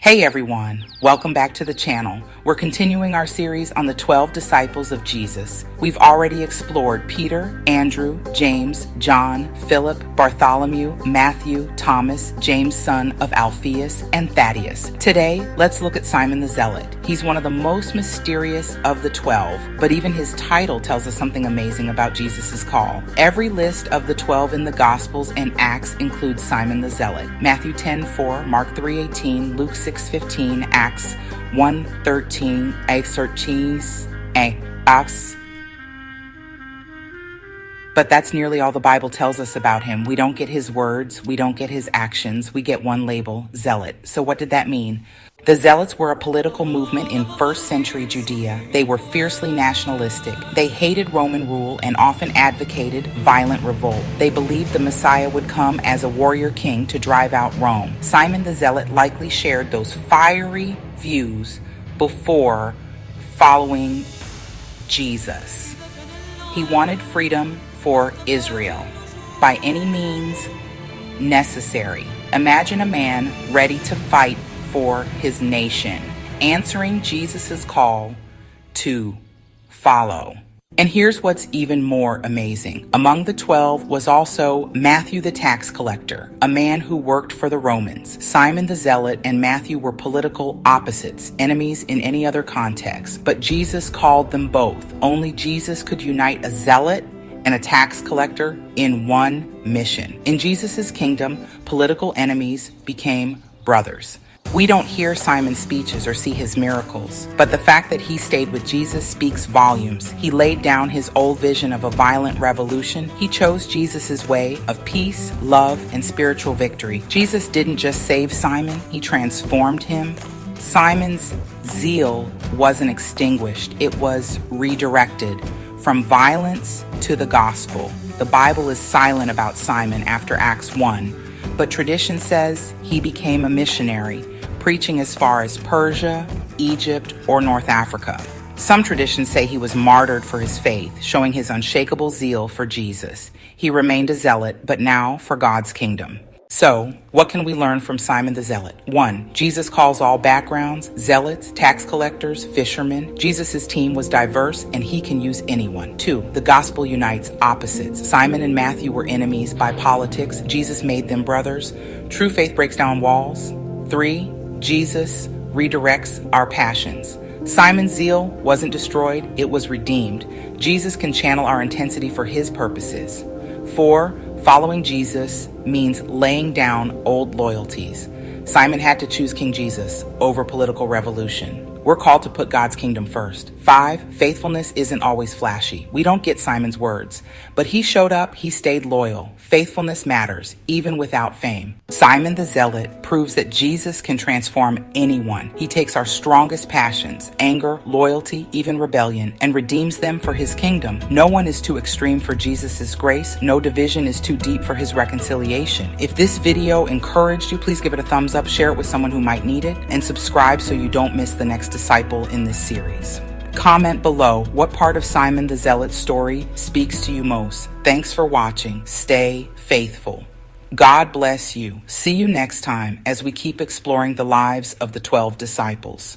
Hey everyone, welcome back to the channel. We're continuing our series on the 12 disciples of Jesus. We've already explored Peter, Andrew, James, John, Philip, Bartholomew, Matthew, Thomas, James son of Alphaeus, and Thaddeus. Today, let's look at Simon the Zealot. He's one of the most mysterious of the 12, but even his title tells us something amazing about Jesus' call. Every list of the 12 in the Gospels and Acts includes Simon the Zealot. Matthew 10:4, Mark 3:18, Luke 6:15, Acts 1:13, Acts. But that's nearly all the Bible tells us about him. We don't get his words, we don't get his actions, we get one label, Zealot. So what did that mean? The Zealots were a political movement in first century Judea. They were fiercely nationalistic. They hated Roman rule and often advocated violent revolt. They believed the Messiah would come as a warrior king to drive out Rome. Simon the Zealot likely shared those fiery views before following Jesus. He wanted freedom for Israel by any means necessary. Imagine a man ready to fight for his nation, answering Jesus's call to follow. And here's what's even more amazing. Among the 12 was also Matthew the tax collector, a man who worked for the Romans. Simon the Zealot and Matthew were political opposites, enemies in any other context, but Jesus called them both. Only Jesus could unite a zealot and a tax collector in one mission. In Jesus' kingdom, political enemies became brothers. We don't hear Simon's speeches or see his miracles, but the fact that he stayed with Jesus speaks volumes. He laid down his old vision of a violent revolution. He chose Jesus' way of peace, love, and spiritual victory. Jesus didn't just save Simon, he transformed him. Simon's zeal wasn't extinguished, it was redirected from violence to the gospel. The Bible is silent about Simon after Acts 1, but tradition says he became a missionary, preaching as far as Persia, Egypt, or North Africa. Some traditions say he was martyred for his faith, showing his unshakable zeal for Jesus. He remained a zealot, but now for God's kingdom. So, what can we learn from Simon the Zealot? 1. Jesus calls all backgrounds, zealots, tax collectors, fishermen. Jesus' team was diverse and he can use anyone. 2. The gospel unites opposites. Simon and Matthew were enemies by politics. Jesus made them brothers. True faith breaks down walls. 3. Jesus redirects our passions. Simon's zeal wasn't destroyed, it was redeemed. Jesus can channel our intensity for his purposes. 4. Following Jesus means laying down old loyalties. Simon had to choose King Jesus over political revolution. We're called to put God's kingdom first. 5. Faithfulness isn't always flashy. We don't get Simon's words, but he showed up, he stayed loyal. Faithfulness matters, even without fame. Simon the Zealot proves that Jesus can transform anyone. He takes our strongest passions, anger, loyalty, even rebellion, and redeems them for his kingdom. No one is too extreme for Jesus' grace. No division is too deep for his reconciliation. If this video encouraged you, please give it a thumbs up, share it with someone who might need it, and subscribe so you don't miss the next disciple in this series. Comment below what part of Simon the Zealot's story speaks to you most. Thanks for watching. Stay faithful. God bless you. See you next time as we keep exploring the lives of the 12 disciples.